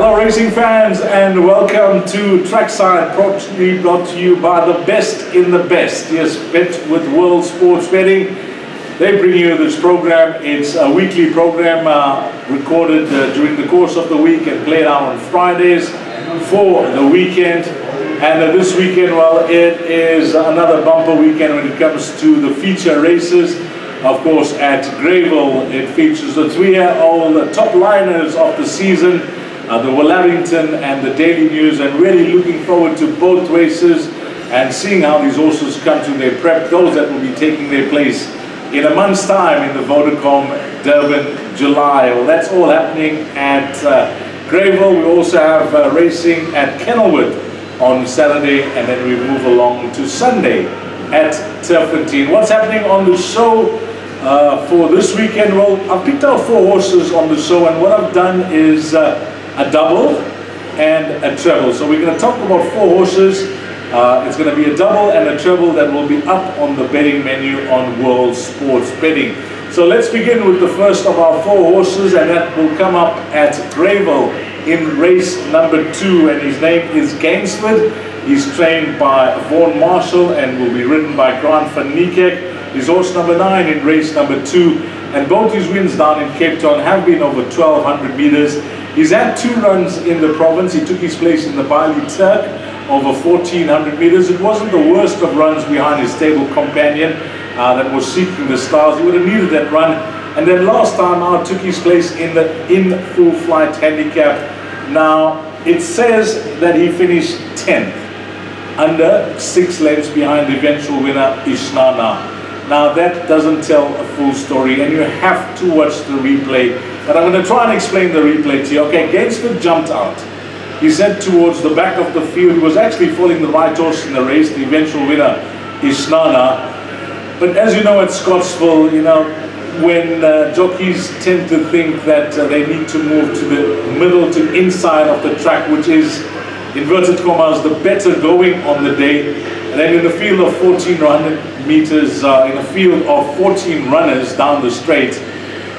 Hello racing fans and welcome to Trackside, proudly brought to you by the best in the best. Yes, Bet with World Sports Betting. They bring you this program. It's a weekly program recorded during the course of the week and played out on Fridays for the weekend. And this weekend, well, it is another bumper weekend when it comes to the feature races. Of course, at Greyville, it features the three-year-old top liners of the season, the Wellington and the Daily News, and really looking forward to both races and seeing how these horses come to their prep, those that will be taking their place in a month's time in the Vodacom Durban, July. Well, that's all happening at Greyville. We also have racing at Kenilworth on Saturday, and then we move along to Sunday at Turfentine. What's happening on the show for this weekend? Well, I've picked out 4 horses on the show, and what I've done is a double and a treble. So we're going to talk about 4 horses. It's going to be a double and a treble that will be up on the betting menu on World Sports Betting. So let's begin with the first of our 4 horses, and that will come up at Greyville in race number 2, and his name is Gainsford. He's trained by Vaughan Marshall and will be ridden by Grant van Niekerk. He's horse number 9 in race number 2, and both his wins down in Cape Town have been over 1200 meters. He's had 2 runs in the province. He took his place in the Bali Turk over 1400 meters. It wasn't the worst of runs behind his stable companion that was seeking the stars. He would have needed that run. And then last time out took his place in the full flight handicap. Now it says that he finished 10th, under 6 lengths behind the eventual winner Ishnana. Now that doesn't tell a full story, and you have to watch the replay. But I'm going to try and explain the replay to you. Okay, Gainsford jumped out. He's head towards the back of the field. He was actually following the right horse in the race, the eventual winner Ishnana. But as you know, at Scottsville, you know, when jockeys tend to think that they need to move to the middle to inside of the track, which is, inverted commas, the better going on the day. And then in a field of 1400 meters, in a field of 14 runners down the straight,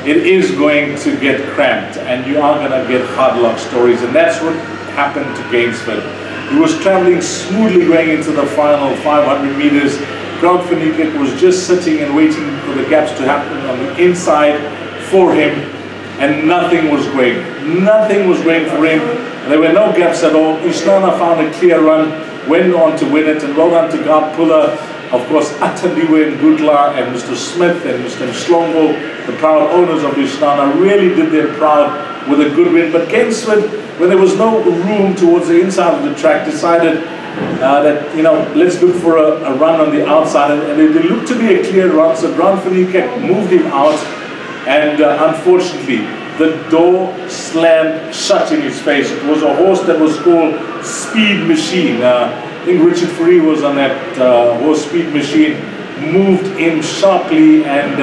it is going to get cramped, and you are going to get hard luck stories. And that's what happened to Gainsford. He was traveling smoothly going into the final 500 meters. Grant van Niekerk was just sitting and waiting for the gaps to happen on the inside for him, and nothing was going. Nothing was going for him. There were no gaps at all. Ishnana found a clear run, went on to win it, and well done to Gart Puller, of course, Ataliwe and Gutla and Mr. Smith and Mr. Mslongo, the proud owners of Ishnana, really did their proud with a good win. But Gainsford, when there was no room towards the inside of the track, decided that, you know, let's look for a run on the outside, and it looked to be a clear run. So Grant van Niekerk moved him out, and unfortunately the door slammed shut in his face. It was a horse that was called Speed Machine. I think Richard Fourie was on that horse. Speed Machine moved in sharply and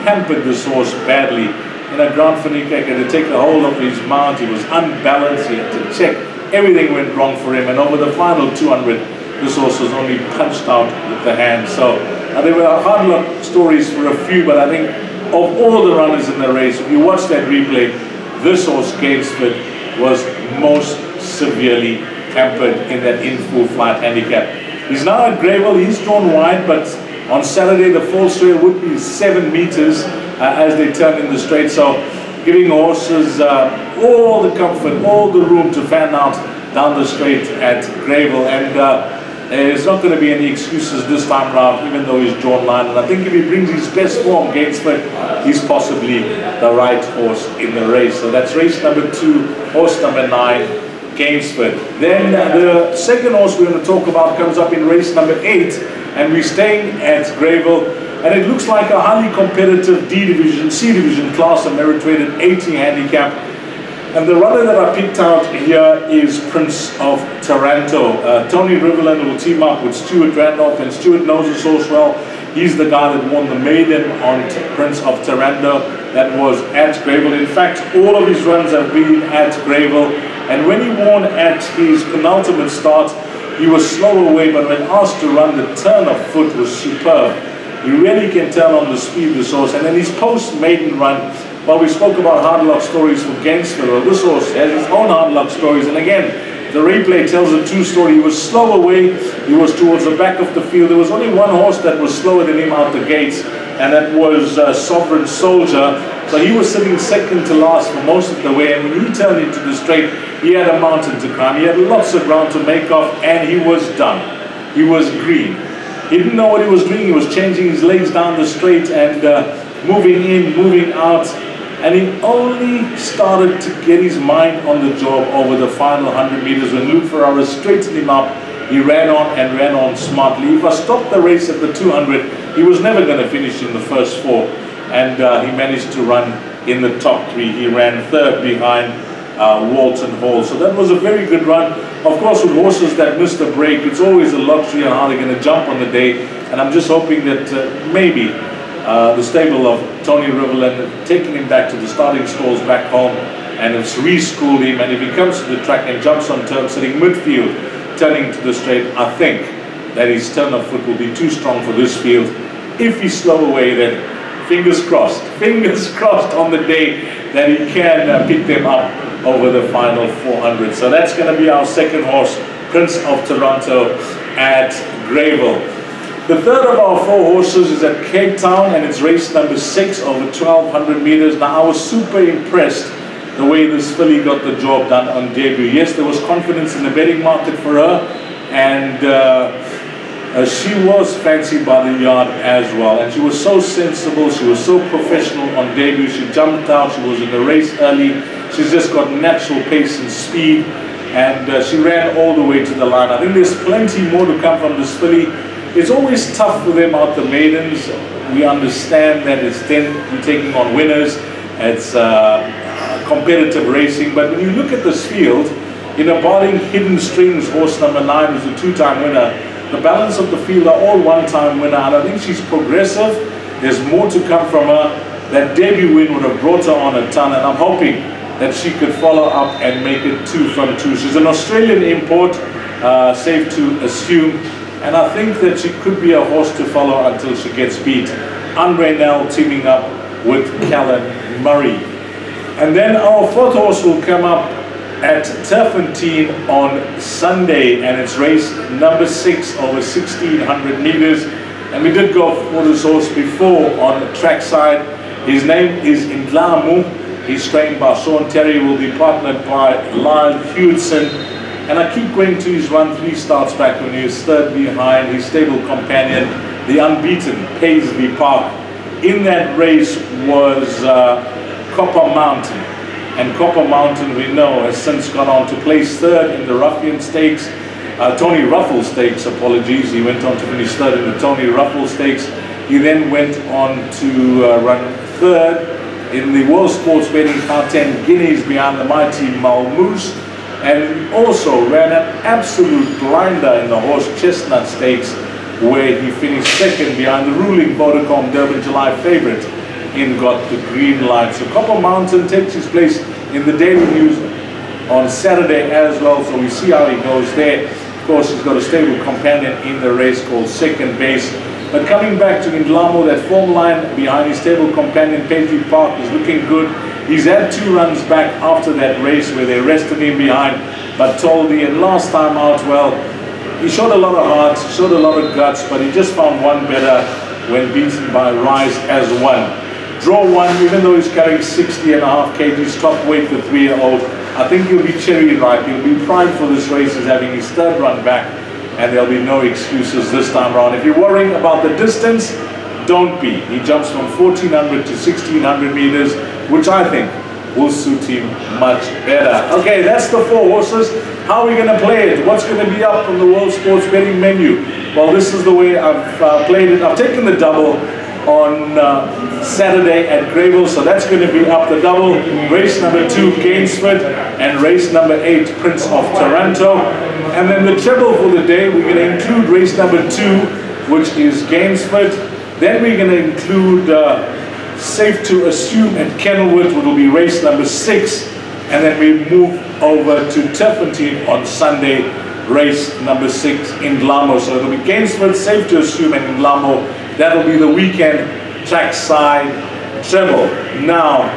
hampered this horse badly. You know, Grant van Niekerk had to take a hold of his mount. He was unbalanced. He had to check. Everything went wrong for him, and over the final 200, this horse was only punched out with the hand. So there were hard luck stories for a few, but I think of all the runners in the race, if you watch that replay, this horse, Gainsford, was most severely hampered in that in-full flight handicap. He's now at Greyville. He's drawn wide, but on Saturday the false trail would be 7 meters as they turn in the straight. So giving horses all the comfort, all the room to fan out down the straight at Greyville. And there's not going to be any excuses this time around, even though he's drawn line. And I think if he brings his best form, Gainsford, he's possibly the right horse in the race. So that's race number 2, horse number 9, Gainsford. Then the second horse we're going to talk about comes up in race number 8, and we're staying at Greyville. And it looks like a highly competitive D division, C division class, a merit-rated 80 handicap. And the runner that I picked out here is Prince of Taranto. Tony Riverland will team up with Stuart Randolph, and Stuart knows this horse well. He's the guy that won the maiden on Prince of Taranto. That was at Greyville. In fact, all of his runs have been at Greyville. And when he won at his penultimate start, he was slow away, but when asked to run, the turn of foot was superb. He really can turn on the speed, this horse. And then his post-maiden run, well, we spoke about hard luck stories for Gainesville. Well, this horse has his own hard luck stories. And again, the replay tells a true story. He was slow away. He was towards the back of the field. There was only one horse that was slower than him out the gates, and that was Sovereign Soldier. So he was sitting second to last for most of the way. And when he turned into the straight, he had a mountain to climb. He had lots of ground to make off, and he was done. He was green. He didn't know what he was doing. He was changing his legs down the straight and moving in, moving out. And he only started to get his mind on the job over the final 100 meters when Luke Ferrara straightened him up. He ran on and ran on smartly. If I stopped the race at the 200, he was never going to finish in the first 4. And he managed to run in the top 3. He ran 3rd behind Walton Hall. So that was a very good run. Of course, with horses that missed a break, it's always a luxury on how they're going to jump on the day. And I'm just hoping that maybe the stable of Tony Riverland taking him back to the starting stalls back home, and it's reschooled him, and if he comes to the track and jumps on turn sitting midfield turning to the straight, I think that his turn of foot will be too strong for this field. If he's slow away, then fingers crossed on the day that he can pick them up over the final 400. So that's going to be our second horse, Prince of Toronto at Greyville. The third of our 4 horses is at Cape Town, and it's race number 6 over 1200 meters. Now, I was super impressed the way this filly got the job done on debut. Yes, there was confidence in the betting market for her, and she was fancied by the yard as well. And she was so sensible, she was so professional on debut. She jumped out, she was in the race early. She's just got natural pace and speed, and she ran all the way to the line. I think there's plenty more to come from this filly. It's always tough for them out the maidens. We understand that it's then you're taking on winners. It's competitive racing. But when you look at this field, in a barring Hidden Strings, horse number 9, who's a 2-time winner, the balance of the field are all 1-time winner. And I think she's progressive. There's more to come from her. That debut win would have brought her on a ton, and I'm hoping that she could follow up and make it 2 from 2. She's an Australian import, safe to assume. And I think that she could be a horse to follow until she gets beat. Andre Nell teaming up with Callan Murray. And then our 4th horse will come up at Turfentine on Sunday, and it's race number 6 over 1600 meters. And we did go for this horse before on Trackside. His name is Indlamu. He's trained by Sean Terry, will be partnered by Lyle Hewson. And I keep going to his run 3 starts back when he was 3rd behind his stable companion, the unbeaten Paisley Park. In that race was Copper Mountain. And Copper Mountain, we know, has since gone on to place 3rd in the Ruffian Stakes. Tony Ruffle Stakes, apologies. He went on to finish 3rd in the Tony Ruffle Stakes. He then went on to run 3rd in the World Sports Betting Gauteng Guineas behind the mighty Malmoose. And also ran an absolute blinder in the horse Chestnut Stakes, where he finished 2nd behind the ruling Vodacom Durban July favourite in Got the Green Light. So Copper Mountain takes his place in the Daily News on Saturday as well, so we see how he goes there. Of course, he's got a stable companion in the race called Second Base. But coming back to Indlamo, that form line behind his stable companion Paisley Park is looking good. He's had 2 runs back after that race where they rested him behind Bartoldi, and last time out, well, he showed a lot of heart, showed a lot of guts, but he just found one better when beaten by Rise as 1. Draw 1, even though he's carrying 60.5 kgs top weight for 3-year-old, I think he'll be cherry ripe. He'll be primed for this race as having his 3rd run back, and there'll be no excuses this time around. If you're worrying about the distance, don't be. He jumps from 1400 to 1600 meters, which I think will suit him much better. Okay, that's the 4 horses. How are we going to play it? What's going to be up on the World Sports Betting menu? Well, this is the way I've played it. I've taken the double on Saturday at Greyville, so that's going to be up the double. Race number 2, Gainesford, and race number 8, Prince of Toronto. And then the treble for the day, we're going to include race number 2, which is Gainesford. Then we're going to include Safe to Assume at Kenilworth, which will be race number 6. And then we move over to Turfentine on Sunday, race number 6 in Indlamo. So it'll be Gainesford, Safe to Assume, and Indlamo That'll be the weekend Trackside treble. Now,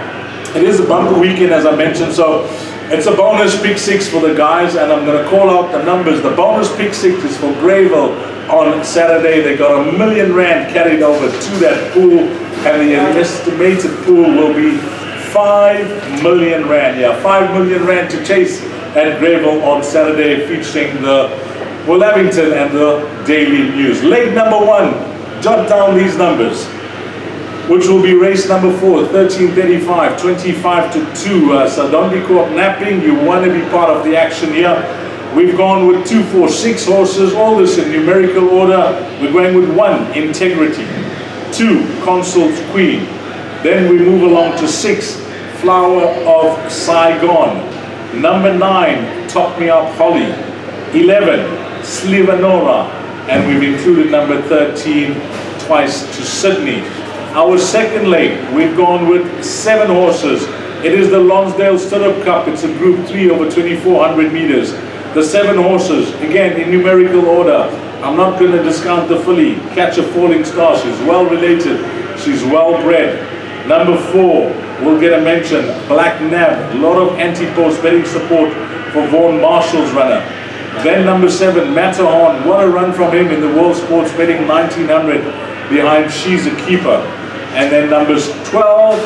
it is a bumper weekend, as I mentioned, so it's a bonus pick six for the guys, and I'm going to call out the numbers. The bonus pick six is for Greyville on Saturday. They got R1 million carried over to that pool, and the estimated pool will be R5 million. Yeah, R5 million to chase at Greyville on Saturday, featuring the Will Abington and the Daily News. Leg number 1, jot down these numbers, which will be race number 4, 13:35, 25 to 2. So don't be caught napping. You want to be part of the action here. We've gone with 2, 4, 6 horses, all this in numerical order. We're going with 1, Integrity, 2, Consul's Queen. Then we move along to 6, Flower of Saigon. Number 9, Top Me Up Holly. 11, Slivanora. And we've included number 13, Twice to Sydney. Our second leg, we've gone with 7 horses. It is the Lonsdale Stirrup Cup. It's a Group 3 over 2,400 meters. The 7 horses, again in numerical order. I'm not going to discount the filly, Catch a Falling Star. She's well related. She's well bred. Number 4, we'll get a mention, Black Nab. A lot of anti-post betting support for Vaughan Marshall's runner. Then number 7, Matterhorn. What a run from him in the World Sports Betting 1900 behind She's a Keeper. And then numbers 12,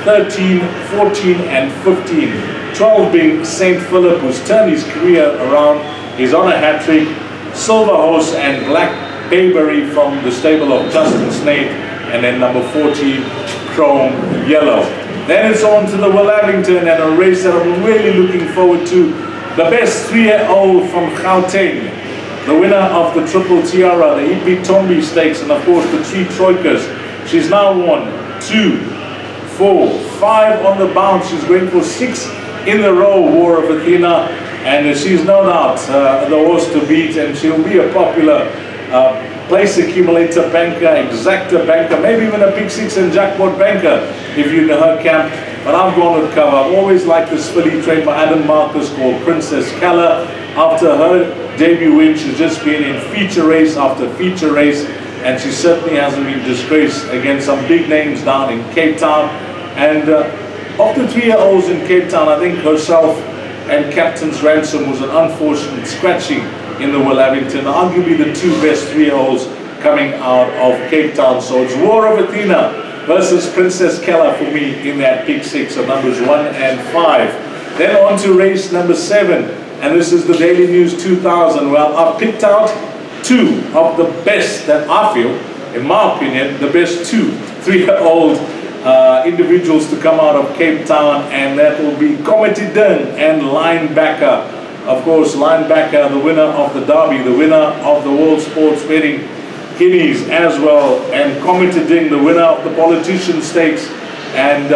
13, 14 and 15. 12 being St. Philip, who's turned his career around. He's on a hat-trick. Silver Horse and Black Bayberry from the stable of Justin Snade. And then number 14, Chrome Yellow. Then it's on to the Will Abington, and a race that I'm really looking forward to. The best 3-year-old from Gauteng. The winner of the Triple Tiara, the Ipi Tombi Stakes, and of course the 3 Troikas. She's now won 2, 4, 5 on the bounce. She's going for 6 in a row, War of Athena, and she's no doubt the horse to beat, and she'll be a popular place accumulator banker, exacta banker, maybe even a pick 6 and jackpot banker if you're in her camp. But I've gone with cover. I've always liked this filly trained by Adam Marcus called Princess Keller. After her debut win, she's just been in feature race after feature race, and she certainly hasn't been disgraced against some big names down in Cape Town. And of the 3-year-olds in Cape Town, I think herself and Captain's Ransom was an unfortunate scratching in the Will Abington. Arguably the 2 best 3-year-olds coming out of Cape Town. So it's War of Athena versus Princess Keller for me in that pick 6 of numbers 1 and 5. Then on to race number 7, and this is the Daily News 2000. Well, I've picked out 2 of the best that I feel, in my opinion, the best 2 3-year-old individuals to come out of Cape Town, and that will be Comedy Dun and Linebacker. Of course, Linebacker, the winner of the Derby, the winner of the World Sports Betting Guineas as well, and Comedy Ding, the winner of the Politician Stakes. And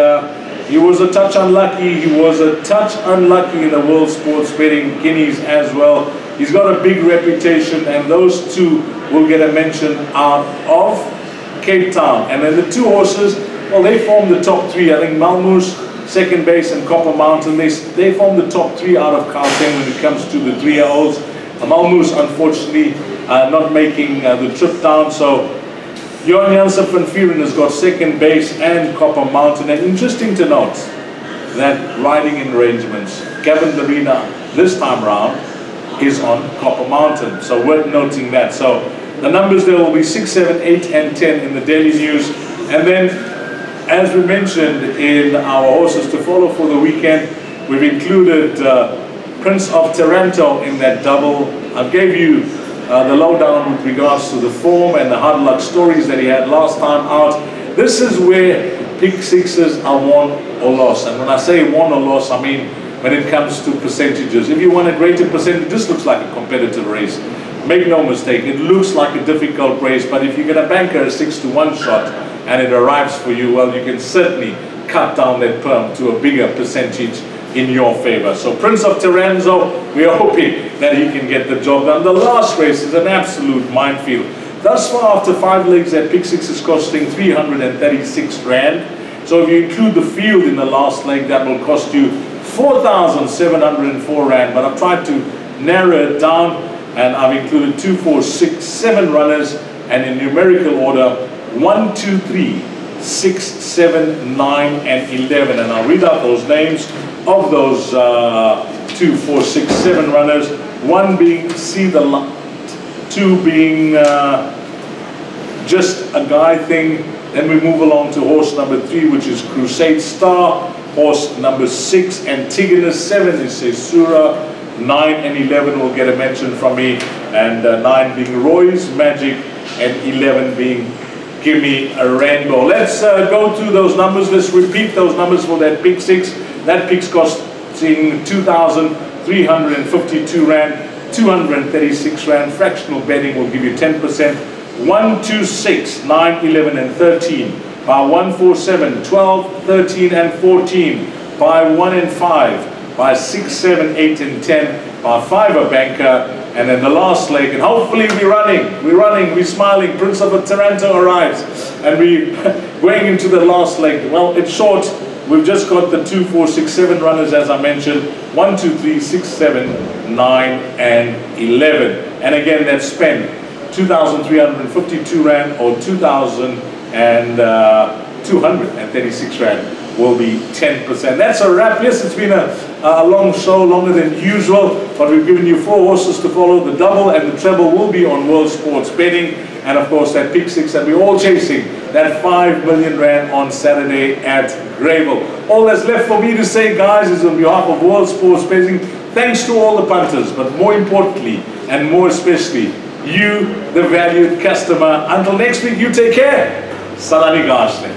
he was a touch unlucky. He was a touch unlucky in the World Sports Betting Guineas as well. He's got a big reputation, and those 2 will get a mention out of Cape Town. And then the 2 horses, well, they form the top 3. I think Malmoes, Second Base, and Copper Mountain, they form the top 3 out of Gauteng when it comes to the 3-year-olds. Malmoes, unfortunately, not making the trip down. So Johan Janssen van Vuren has got Second Base and Copper Mountain. And interesting to note that riding in arrangements, Gavin Larina this time round is on Copper Mountain. So worth noting that. So the numbers there will be 6, 7, 8 and 10 in the Daily News. And then, as we mentioned in our horses to follow for the weekend, we've included Prince of Taranto in that double. I gave you the lowdown with regards to the form and the hard luck stories that he had last time out. This is where pick 6s are won or lost. And when I say won or lost, I mean when it comes to percentages. If you want a greater percentage, this looks like a competitive race. Make no mistake, it looks like a difficult race, but if you get a banker a 6-to-1 shot and it arrives for you, well, you can certainly cut down that perm to a bigger percentage in your favor. So Prince of Taranto, we are hoping that he can get the job done. The last race is an absolute minefield. Thus far, after 5 legs, that pick 6 is costing 336 Rand. So if you include the field in the last leg, that will cost you 4,704 Rand. But I've tried to narrow it down, and I've included 2, 4, 6, 7 runners, and in numerical order, 1, 2, 3, 6, 7, 9, and 11. And I'll read out those names of those 2, 4, 6, 7 runners. 1 being See the Light, 2 being Just a Guy Thing. Then we move along to horse number 3, which is Crusade Star. Horse number 6, Antigonus. 7 is Sesura. 9 and 11 will get a mention from me. And 9 being Roy's Magic, and 11 being Gimme a Rainbow. Let's go through those numbers. Let's repeat those numbers for that pick 6. That pick's costing 2,352 Rand, 236 Rand. Fractional betting will give you 10%. 1, 2, 6, 9, 11, and 13. By 1, 4, 7, 12, 13, and 14. By 1 and 5. By 6, 7, 8, and 10. By 5 a banker. And then the last leg, and hopefully we're running, we're smiling. Prince of Taranto arrives, and we're going into the last leg. Well, it's short. We've just got the 2, 4, 6, 7 runners, as I mentioned. 1, 2, 3, 6, 7, 9, and 11. And again, that's spent 2,352 Rand or 2,236 Rand will be 10%. That's a wrap. Yes, it's been a long show, longer than usual, but we've given you 4 horses to follow. The double and the treble will be on World Sports Betting, and of course that pick 6 that we're all chasing, that 5 million Rand on Saturday at Greyville. All that's left for me to say, guys, is on behalf of World Sports Betting, thanks to all the punters, but more importantly and more especially you, the valued customer. Until next week, you take care. Salami Gashle.